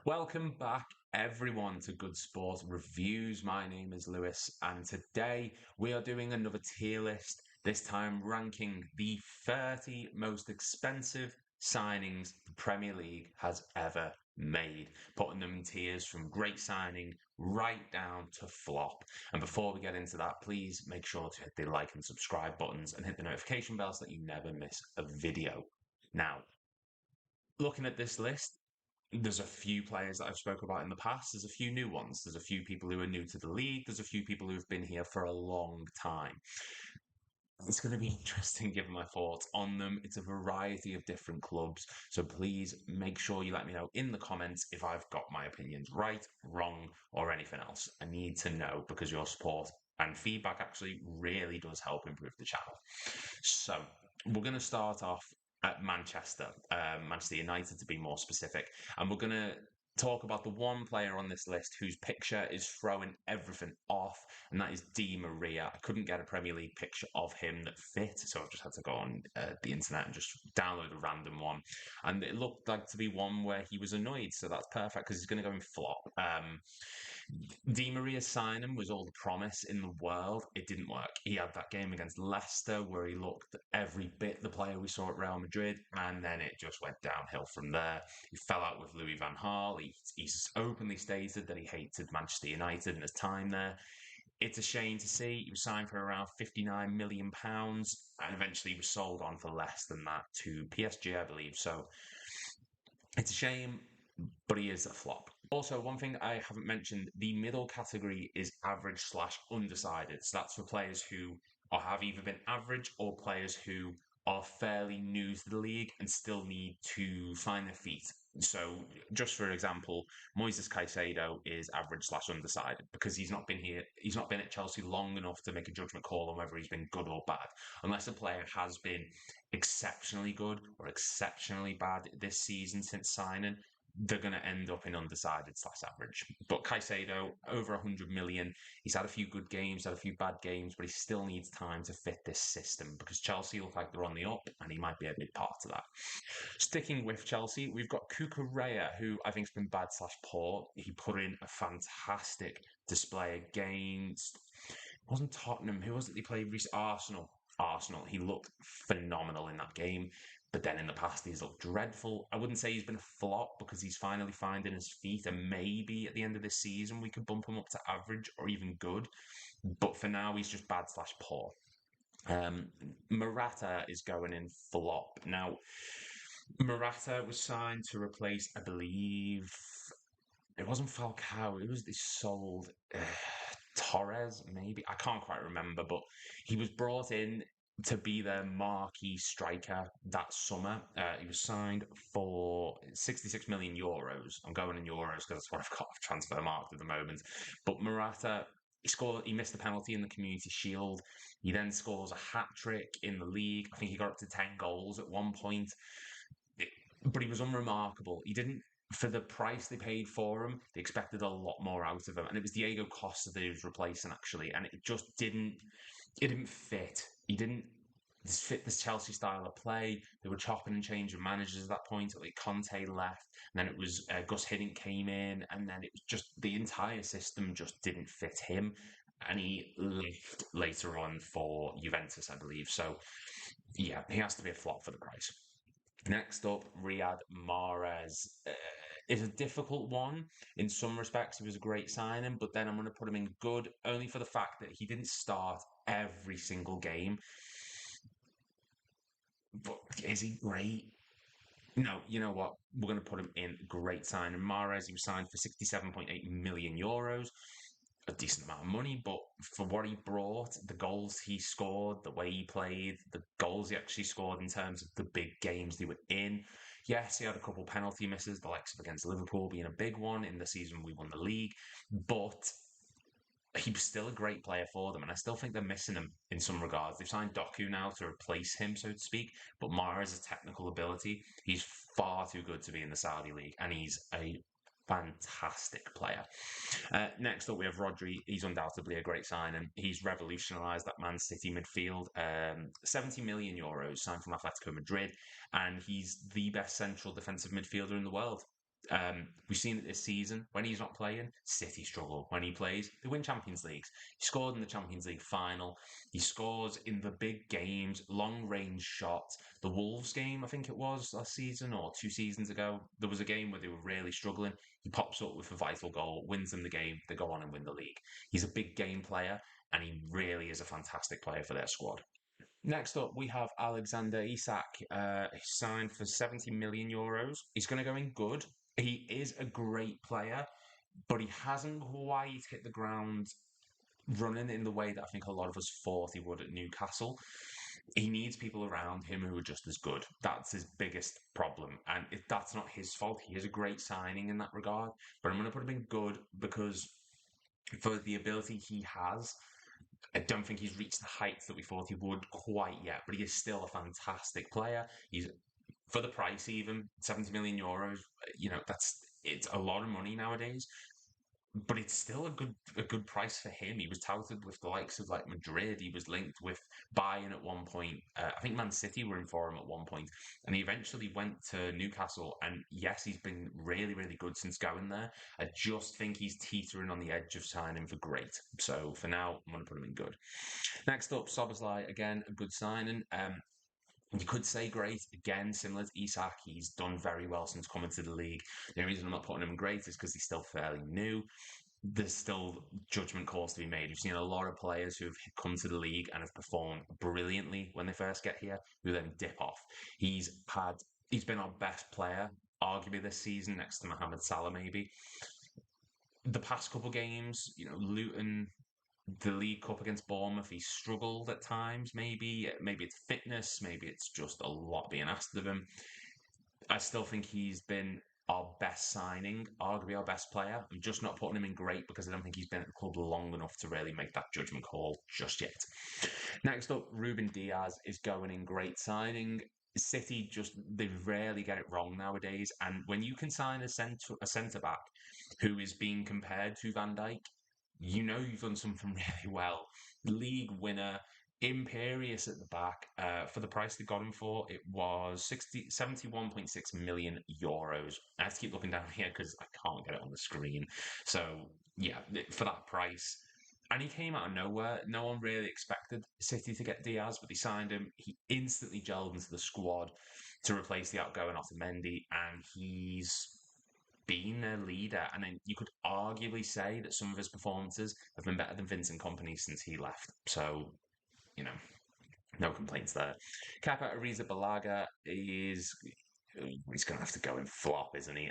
Welcome back, everyone, to Good Sport Reviews. My name is Lewis, and today we are doing another tier list, this time ranking the 30 most expensive signings the Premier League has ever made, putting them in tiers from great signing right down to flop. And before we get into that, please make sure to hit the like and subscribe buttons and hit the notification bell so that you never miss a video. Now, looking at this list, there's a few players that I've spoken about in the past. There's a few new ones. There's a few people who are new to the league. There's a few people who've been here for a long time. It's going to be interesting giving my thoughts on them. It's a variety of different clubs. So please make sure you let me know in the comments if I've got my opinions right, wrong, or anything else. I need to know because your support and feedback actually really does help improve the channel. So we're going to start off at Manchester United to be more specific. And we're going to talk about the one player on this list whose picture is throwing everything off, and that is Di Maria. I couldn't get a Premier League picture of him that fit, so I've just had to go on the internet and just download a random one. And it looked like to be one where he was annoyed, so that's perfect because he's going to go in flop. Di Maria's signing was all the promise in the world. It didn't work. He had that game against Leicester where he looked every bit the player we saw at Real Madrid, and then it just went downhill from there. He fell out with Louis van Gaal. He's openly stated that he hated Manchester United and his time there. It's a shame to see. He was signed for around £59 million and eventually was sold on for less than that to PSG, I believe. So it's a shame, but he is a flop. Also, one thing I haven't mentioned, the middle category is average/undecided. So that's for players who have either been average or players who are fairly new to the league and still need to find their feet. So, just for example, Moises Caicedo is average/undecided because he's not been here. He's not been at Chelsea long enough to make a judgment call on whether he's been good or bad. Unless a player has been exceptionally good or exceptionally bad this season since signing, they're going to end up in undecided/average. But Caicedo, over 100 million. He's had a few good games, had a few bad games, but he still needs time to fit this system because Chelsea look like they're on the up and he might be a big part of that. Sticking with Chelsea, we've got Cucurella, who I think has been bad/poor. He put in a fantastic display against, it wasn't Tottenham, who was it they played recently? Arsenal. He looked phenomenal in that game. But then in the past, he's looked dreadful. I wouldn't say he's been a flop because he's finally finding his feet. And maybe at the end of this season, we could bump him up to average or even good. But for now, he's just bad/poor. Morata is going in flop. Now, Morata was signed to replace, I believe, it wasn't Falcao. It was they sold Torres, maybe. I can't quite remember, but he was brought in to be their marquee striker that summer. He was signed for 66 million euros. I'm going in euros because that's what I've got off transfer marked at the moment. But Morata, he missed the penalty in the Community Shield. He then scores a hat trick in the league. I think he got up to 10 goals at one point. But he was unremarkable. He didn't, for the price they paid for him, they expected a lot more out of him. And it was Diego Costa that he was replacing, actually. And it just didn't fit. He didn't fit this Chelsea style of play. They were chopping and changing managers at that point. Like Conte left, and then it was Gus Hiddink came in, and then it was just the entire system just didn't fit him. And he left later on for Juventus, I believe. So, yeah, he has to be a flop for the price. Next up, Riyad Mahrez is a difficult one. In some respects, he was a great signing, but then I'm going to put him in good only for the fact that he didn't start every single game. But is he great? No, you know what? We're going to put him in great signing. Mahrez, he was signed for 67.8 million euros. A decent amount of money, but for what he brought, the goals he scored, the way he played, the goals he actually scored in terms of the big games they were in. Yes, he had a couple penalty misses, the likes of against Liverpool being a big one in the season we won the league, but he was still a great player for them, and I still think they're missing him in some regards. They've signed Doku now to replace him, so to speak, but Mahrez's technical ability, he's far too good to be in the Saudi league, and he's a fantastic player. Next up, we have Rodri. He's undoubtedly a great signing. He's revolutionised that Man City midfield. 70 million euros signed from Atletico Madrid, and he's the best central defensive midfielder in the world. We've seen it this season. When he's not playing, City struggle. When he plays, they win Champions Leagues. He scored in the Champions League final. He scores in the big games, long range shots. The Wolves game, I think it was last season or 2 seasons ago, there was a game where they were really struggling. He pops up with a vital goal, wins them the game. They go on and win the league. He's a big game player, and he really is a fantastic player for their squad. Next up, we have Alexander Isak. He signed for 70 million euros. He's going to go in good. He is a great player, but he hasn't quite hit the ground running in the way that I think a lot of us thought he would at Newcastle. He needs people around him who are just as good. That's his biggest problem. And if that's not his fault, he is a great signing in that regard. But I'm going to put him in good because for the ability he has, I don't think he's reached the heights that we thought he would quite yet, but he is still a fantastic player. He's for the price, even 70 million euros. It's a lot of money nowadays, but it's still a good price for him. He was touted with the likes of like Madrid. He was linked with Bayern at one point. I think Man City were in for him at one point, and he eventually went to Newcastle. And yes, he's been really, really good since going there. I just think he's teetering on the edge of signing for great. So for now, I'm going to put him in good. Next up, Szoboszlai, again, a good signing. You could say great, again, similar to Isak. He's done very well since coming to the league. The only reason I'm not putting him in great is because he's still fairly new. There's still judgment calls to be made. We've seen a lot of players who have come to the league and have performed brilliantly when they first get here, who then dip off. He's been our best player, arguably this season, next to Mohamed Salah, maybe. The past couple games, Luton, the League Cup against Bournemouth, he struggled at times. Maybe it's fitness, maybe it's just a lot being asked of him. I still think he's been our best signing, arguably our best player. I'm just not putting him in great because I don't think he's been at the club long enough to really make that judgment call just yet. Next up, Ruben Diaz is going in great signing. City they rarely get it wrong nowadays, and when you can sign a centre back who is being compared to Van Dijk, you've done something really well. League winner, imperious at the back. For the price they got him for, it was 71.6 million euros. I have to keep looking down here because I can't get it on the screen. So, yeah, for that price. And he came out of nowhere. No one really expected City to get Diaz, but they signed him. He instantly gelled into the squad to replace the outgoing Otamendi, and he's been their leader. And then you could arguably say that some of his performances have been better than Vincent Kompany since he left. So, no complaints there. Kepa Arrizabalaga he's going to have to go in flop, isn't he?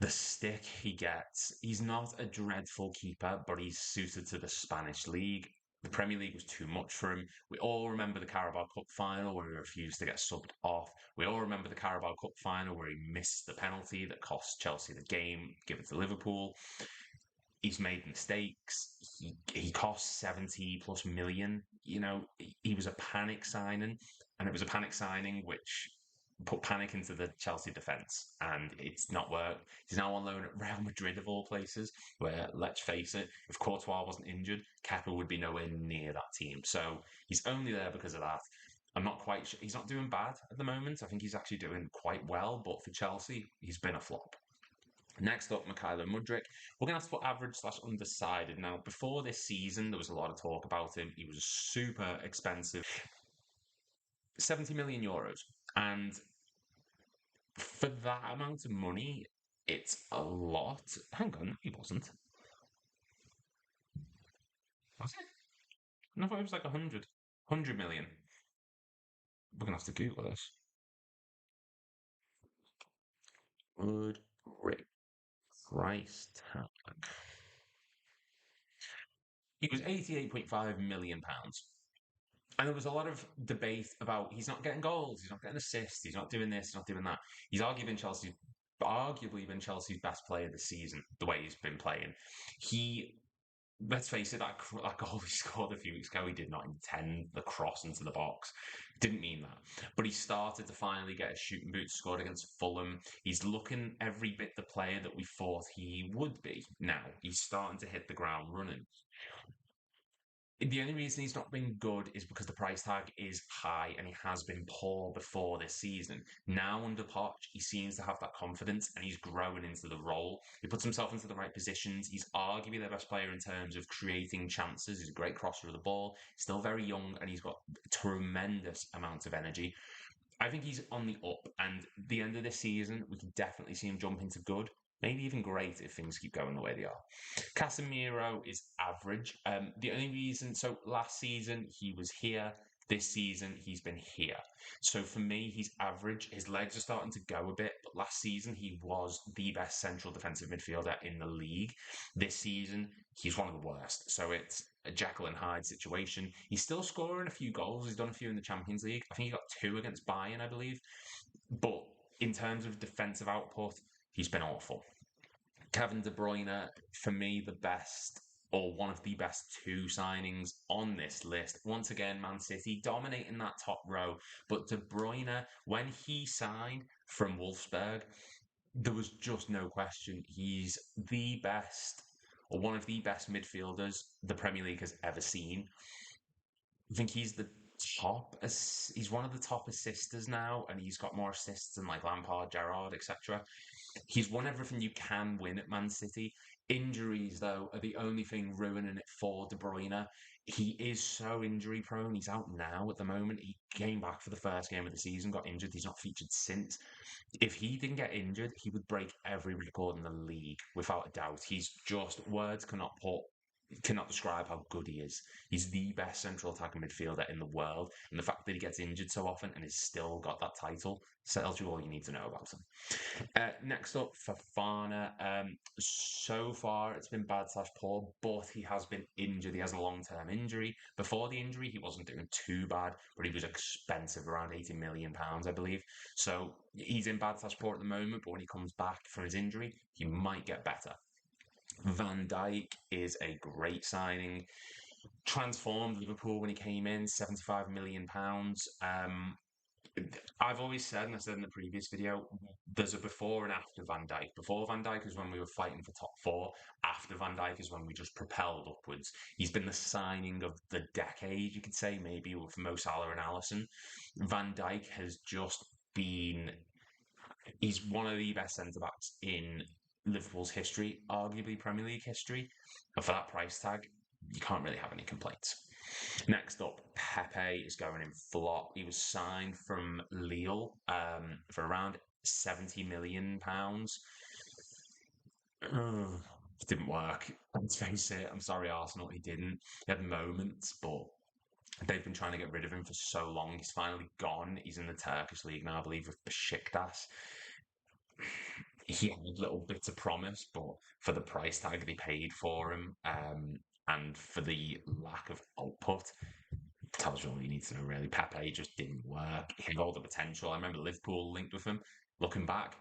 The stick he gets, he's not a dreadful keeper, but he's suited to the Spanish league. The Premier League was too much for him. We all remember the Carabao Cup final where he refused to get subbed off. We all remember the Carabao Cup final where he missed the penalty that cost Chelsea the game, given to Liverpool. He's made mistakes. He cost 70 plus million. He was a panic signing, and it was a panic signing which put panic into the Chelsea defence, and it's not worked. He's now on loan at Real Madrid, of all places, where, let's face it, if Courtois wasn't injured, Kepa would be nowhere near that team. So he's only there because of that. I'm not quite sure. He's not doing bad at the moment. I think he's actually doing quite well, but for Chelsea, he's been a flop. Next up, Mykhailo Mudryk. We're going to have to put average/undecided. Now, before this season, there was a lot of talk about him. He was super expensive. 70 million euros. And for that amount of money, it's a lot. Hang on, he wasn't. Was it? I thought it was like 100 million. We're going to have to Google this. Good price tag. He was £88.5 million. And there was a lot of debate about he's not getting goals, he's not getting assists, he's not doing this, he's not doing that. He's arguably been Chelsea's best player this season, the way he's been playing. Let's face it, that goal he scored a few weeks ago, he did not intend the cross into the box. Didn't mean that. But he started to finally get his shooting boots, scored against Fulham. He's looking every bit the player that we thought he would be now. He's starting to hit the ground running. The only reason he's not been good is because the price tag is high and he has been poor before this season. Now under Poch, he seems to have that confidence and he's growing into the role. He puts himself into the right positions. He's arguably their best player in terms of creating chances. He's a great crosser of the ball. Still very young and he's got a tremendous amount of energy. I think he's on the up, and the end of this season, we can definitely see him jump into good, maybe even great if things keep going the way they are. Casemiro is average. The only reason, so last season he was here. This season he's been here. So for me, he's average. His legs are starting to go a bit, but last season he was the best central defensive midfielder in the league. This season he's one of the worst. So it's a Jekyll and Hyde situation. He's still scoring a few goals. He's done a few in the Champions League. I think he got 2 against Bayern, I believe. But in terms of defensive output, he's been awful. Kevin De Bruyne, for me, the best or one of the best 2 signings on this list. Once again, Man City dominating that top row. But De Bruyne, when he signed from Wolfsburg, there was just no question. He's the best or one of the best midfielders the Premier League has ever seen. I think he's the top. He's one of the top assisters now, and he's got more assists than like Lampard, Gerrard, etc. He's won everything you can win at Man City. Injuries, though, are the only thing ruining it for De Bruyne. He is so injury prone. He's out now at the moment. He came back for the first game of the season, got injured. He's not featured since. If he didn't get injured, he would break every record in the league without a doubt. He's just words cannot describe how good he is. He's the best central attacking midfielder in the world, and the fact that he gets injured so often and has still got that title tells you all you need to know about him. Next up, Fofana. So far, it's been bad/poor, but he has been injured. He has a long-term injury. Before the injury, he wasn't doing too bad, but he was expensive, around £80 million, I believe. So he's in bad/poor at the moment, but when he comes back from his injury, he might get better. Van Dijk is a great signing. Transformed Liverpool when he came in, £75 million. I've always said, and I said in the previous video, there's a before and after Van Dijk. Before Van Dijk is when we were fighting for top 4. After Van Dijk is when we just propelled upwards. He's been the signing of the decade, you could say, maybe with Mo Salah and Alisson. Van Dijk has just been... He's one of the best centre-backs in Liverpool's history, arguably Premier League history. And for that price tag, you can't really have any complaints. Next up, Pepe is going in flop. He was signed from Lille for around £70 million. Didn't work. Let's face it. I'm sorry, Arsenal. He didn't. He had moments, but they've been trying to get rid of him for so long. He's finally gone. He's in the Turkish league now, I believe, with Besiktas. He had little bits of promise, but for the price tag they paid for him, and for the lack of output, tells you all you need to know, really. Pepe just didn't work. He had all the potential. I remember Liverpool linked with him. Looking back,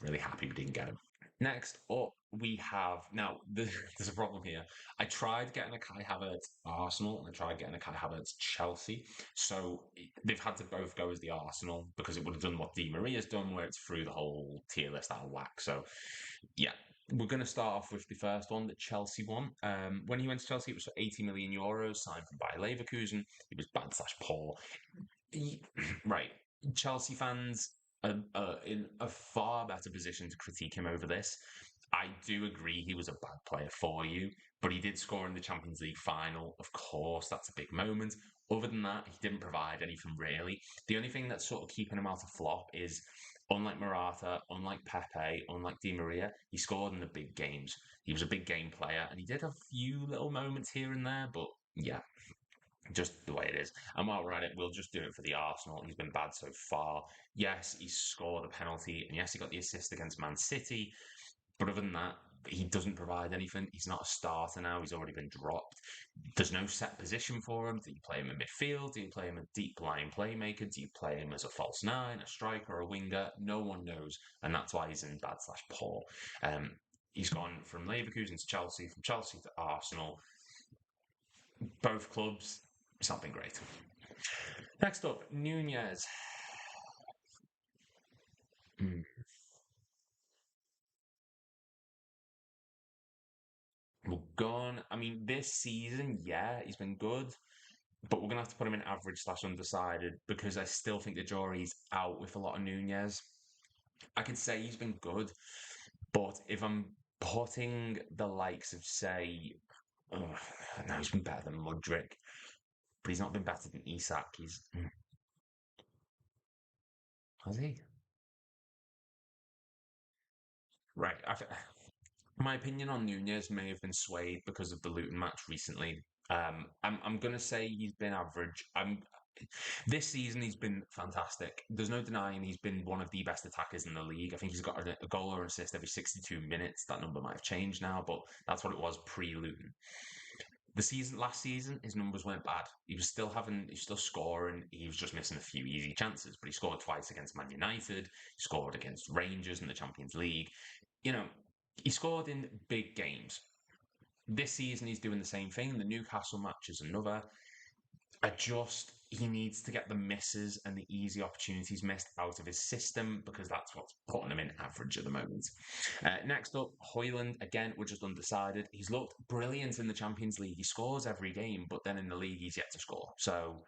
really happy we didn't get him. Next up, we have... Now, there's a problem here. I tried getting a Kai Havertz Arsenal, and I tried getting a Kai Havertz Chelsea. So they've had to both go as the Arsenal, because it would have done what Di Maria's done, where it's through the whole tier list out of whack. So, yeah. We're going to start off with the first one, the Chelsea one. When he went to Chelsea, it was for €80 million, signed from Bayer Leverkusen. It was bad/poor. Right. Chelsea fans are in a far better position to critique him over this. I do agree he was a bad player for you, but he did score in the Champions League final. Of course, that's a big moment. Other than that, he didn't provide anything really. The only thing that's sort of keeping him out of flop is, unlike Morata, unlike Pepe, unlike Di Maria, he scored in the big games. He was a big game player, and he did have a few little moments here and there, but yeah, just the way it is. And while we're at it, we'll just do it for the Arsenal. He's been bad so far. Yes, he scored a penalty, and yes, he got the assist against Man City, but other than that, he doesn't provide anything. He's not a starter now. He's already been dropped. There's no set position for him. Do you play him in midfield? Do you play him a deep line playmaker? Do you play him as a false 9, a striker, a winger? No one knows, and that's why he's in bad/poor. He's gone from Leverkusen to Chelsea, from Chelsea to Arsenal. Both clubs, it's not been great. Next up, Nunez. Gone. I mean, this season, yeah, he's been good, but we're gonna have to put him in average slash undecided because I still think the jury's out with a lot of Nunez. I could say he's been good, but if I'm putting the likes of, say, oh, no, he's been better than Mudrick, but he's not been better than Isak. Has he? Right. My opinion on Nunez may have been swayed because of the Luton match recently. I'm gonna say he's been average. This season he's been fantastic. There's no denying he's been one of the best attackers in the league. I think he's got a goal or assist every 62 minutes. That number might have changed now, but that's what it was pre-Luton. Last season, his numbers weren't bad. He was still scoring. He was just missing a few easy chances, but he scored twice against Man United. He scored against Rangers in the Champions League. You know, he scored in big games. This season, he's doing the same thing. The Newcastle match is another. He needs to get the misses and the easy opportunities missed out of his system because that's what's putting him in average at the moment. Next up, Højlund. Again, we're just undecided. He's looked brilliant in the Champions League. He scores every game, but then in the league, he's yet to score. So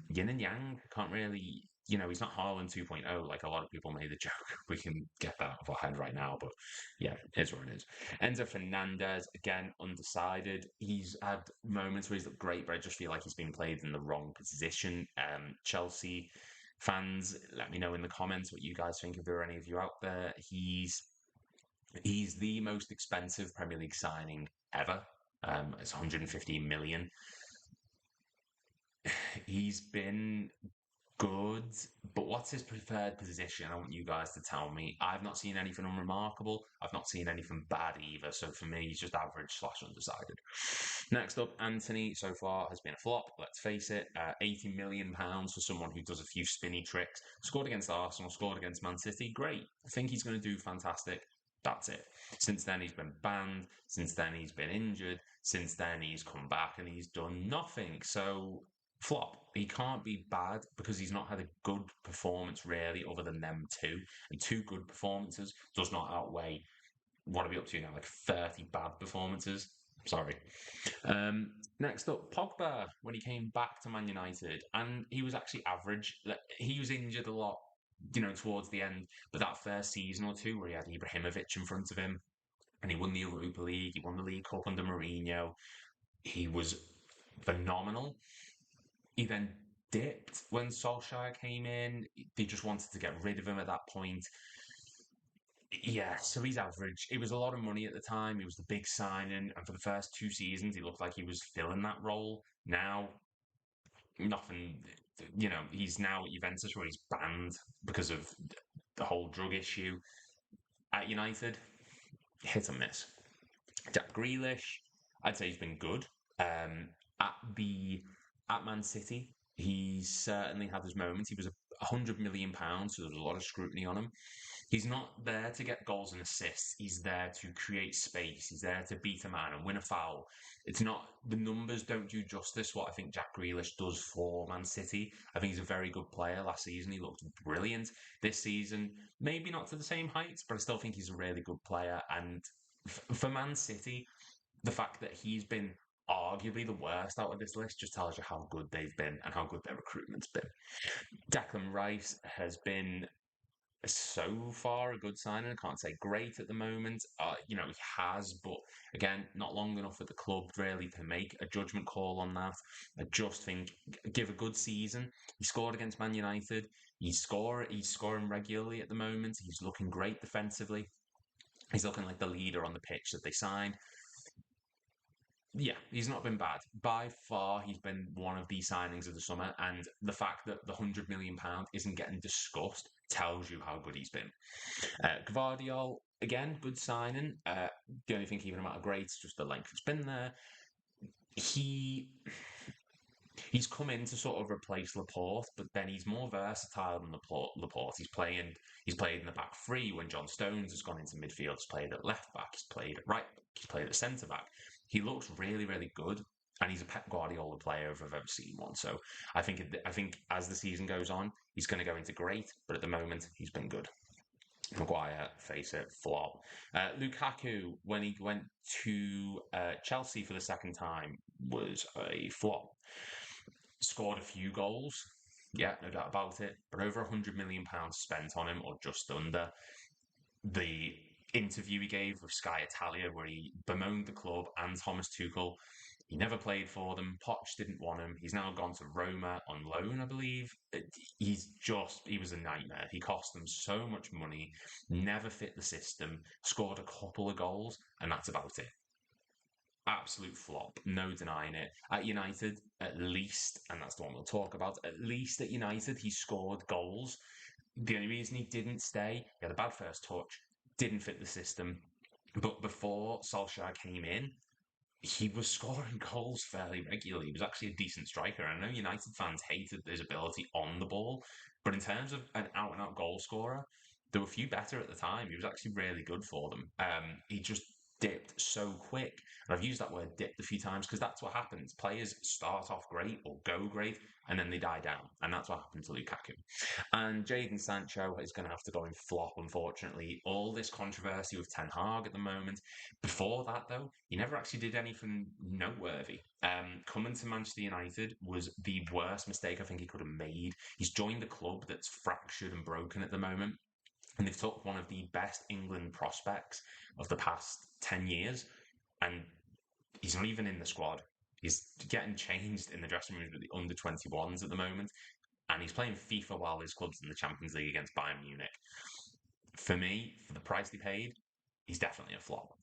yin and yang, can't really, he's not Haaland 2.0 like a lot of people made the joke. We can get that off our head right now, but yeah, here's what it is. Enzo Fernandez, again, undecided. He's had moments where he's looked great, but I just feel like he's been played in the wrong position. Chelsea fans, let me know in the comments what you guys think if there are any of you out there. He's the most expensive Premier League signing ever. It's 115 million. He's been good, but what's his preferred position? I want you guys to tell me. I've not seen anything unremarkable. I've not seen anything bad either. So for me, he's just average slash undecided. Next up, Anthony so far has been a flop. Let's face it. £80 million for someone who does a few spinny tricks. Scored against Arsenal, scored against Man City. Great. I think he's going to do fantastic. That's it. Since then, he's been banned. Since then, he's been injured. Since then, he's come back and he's done nothing. So flop. He can't be bad because he's not had a good performance really other than them two. And two good performances does not outweigh what are we up to now? Like 30 bad performances. Sorry. Next up, Pogba when he came back to Man United, and he was actually average. He was injured a lot, towards the end. But that first season or two where he had Ibrahimovic in front of him, and he won the Europa League, he won the League Cup under Mourinho. He was phenomenal. He then dipped when Solskjaer came in. They just wanted to get rid of him at that point. Yeah, so he's average. It was a lot of money at the time. He was the big signing, and for the first two seasons, he looked like he was filling that role. Now, nothing. He's now at Juventus where he's banned because of the whole drug issue. At United, hit and miss. Jack Grealish, I'd say he's been good. At the at Man City, he certainly had his moments. He was £100 million, so there was a lot of scrutiny on him. He's not there to get goals and assists. He's there to create space. He's there to beat a man and win a foul. It's not the numbers don't do justice what I think Jack Grealish does for Man City. I think he's a very good player. Last season he looked brilliant. This season, maybe not to the same heights, but I still think he's a really good player. And for Man City, the fact that he's been arguably the worst out of this list just tells you how good they've been and how good their recruitment's been. Declan Rice has been so far a good signing. I can't say great at the moment. He has, but again, not long enough at the club really to make a judgment call on that. I just think give a good season. He scored against Man United. He's scoring regularly at the moment. He's looking great defensively. He's looking like the leader on the pitch that they signed. Yeah, he's not been bad. By far, he's been one of the signings of the summer, and the fact that the £100 million isn't getting discussed tells you how good he's been. Gvardiol, again, good signing. The only thing keeping him out of great is just the length it's been there. He's come in to sort of replace Laporte, but then he's more versatile than Laporte. He's played in the back three when John Stones has gone into midfield. He's played at left back. He's played at right. He's played at centre back. He looks really, really good, and he's a Pep Guardiola player if I've ever seen one. So I think as the season goes on, he's going to go into great. But at the moment, he's been good. Maguire, face it, flop. Lukaku, when he went to Chelsea for the second time, was a flop. Scored a few goals, yeah, no doubt about it, but over £100 million spent on him, or just under. The interview he gave with Sky Italia, where he bemoaned the club and Thomas Tuchel. He never played for them. Poch didn't want him. He's now gone to Roma on loan, I believe. He was a nightmare. He cost them so much money, never fit the system, scored a couple of goals, and that's about it. Absolute flop, no denying it. At United, at least, and that's the one we'll talk about, at least at United, he scored goals. The only reason he didn't stay, he had a bad first touch, didn't fit the system. But before Solskjaer came in, he was scoring goals fairly regularly. He was actually a decent striker. I know United fans hated his ability on the ball, but in terms of an out and out goal scorer, there were a few better at the time. He was actually really good for them. He just dipped so quick. And I've used that word dipped a few times because that's what happens. Players start off great or go great and then they die down. And that's what happened to Lukaku. And Jadon Sancho is going to have to go in flop, unfortunately. All this controversy with Ten Hag at the moment. Before that, though, he never actually did anything noteworthy. Coming to Manchester United was the worst mistake I think he could have made. He's joined a club that's fractured and broken at the moment. And they've took one of the best England prospects of the past 10 years, and he's not even in the squad. He's getting changed in the dressing rooms with the under 21s at the moment, and he's playing FIFA while his club's in the Champions League against Bayern Munich. For me, for the price they paid, he's definitely a flop.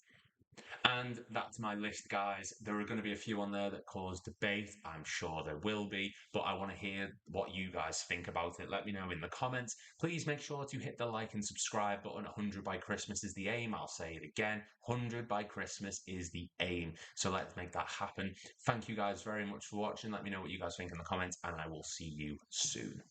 And that's my list, guys. There are going to be a few on there that cause debate. I'm sure there will be, but I want to hear what you guys think about it. Let me know in the comments. Please make sure to hit the like and subscribe button. 100 by Christmas is the aim. I'll say it again. 100 by Christmas is the aim. So let's make that happen. Thank you guys very much for watching. Let me know what you guys think in the comments, and I will see you soon.